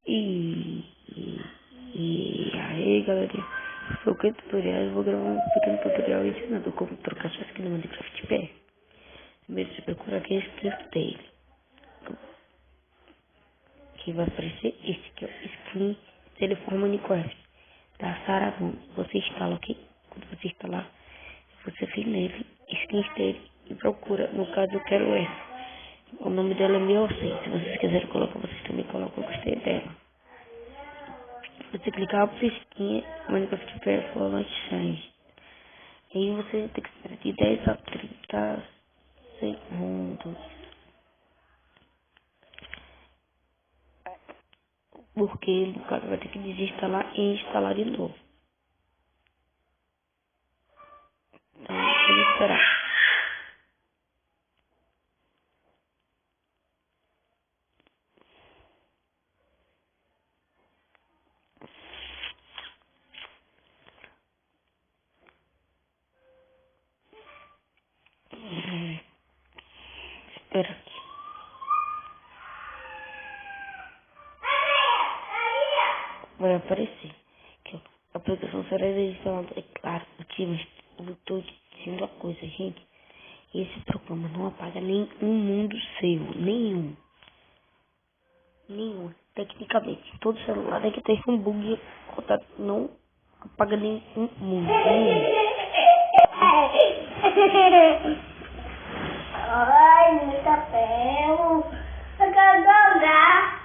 E aí galerinha, eu sou o Ken Tutoriais, vou gravar um pequeno tutorial ensinando como trocar sua skin no Minecraft PR. Primeiro você procura aqui escrito dele, que vai aparecer esse aqui, ó, skin Teleform Minecraft da Saravon. Você instala aqui, quando você instalar, você vem nele, skins dele e procura, no caso eu quero essa. O nome dela é Miosen. Se vocês quiserem colocar, vocês também colocam, eu gostei dela. Você clicar a pesquinha, Minecraft Performance Change. Aí você tem que esperar de 10 a 30 segundos. Porque no caso vai ter que desinstalar e instalar de novo. Então tem que esperar. Espera aqui. Vai aparecer. Aqui, ó. A aplicação será instalada. É claro, eu estou dizendo uma coisa, gente. Esse programa não apaga nenhum mundo seu. Nenhum. Tecnicamente, todo celular é que tem um bug contato. Não apaga nenhum mundo. Ai, meu chapéu. Eu quero jogar.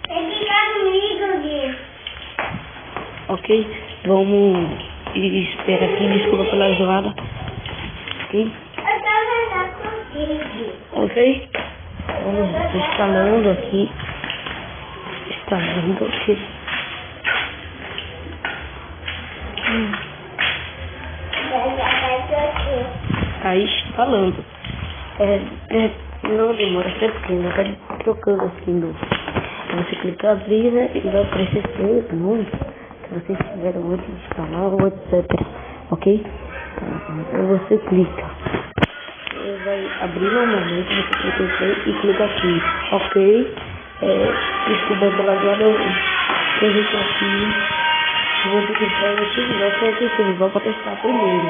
Tem que ficar comigo, Gui. Ok? Vamos esperar aqui. Desculpa pela zoada. Ok? Eu quero jogar contigo. Ok? Vamos instalando aqui. Instalando aqui. Tá instalando. Não demora tempo que ainda tá trocando assim do. Você clicar abrir, né? E vai aparecer seu nome. Se vocês tiveram antes de instalar ou etc. Ok? Então você clica. Ele vai abrir normalmente, você clica em play e clica aqui. Ok? Desculpa pela zoada, eu clico aqui. Vou clicar nesse vídeo, eu vou para testar primeiro.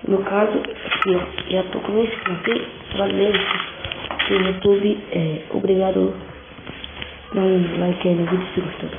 No caso, aqui ó, já tô com esse aqui, valeu. O YouTube, obrigado. Dá um like aí no vídeo se gostou.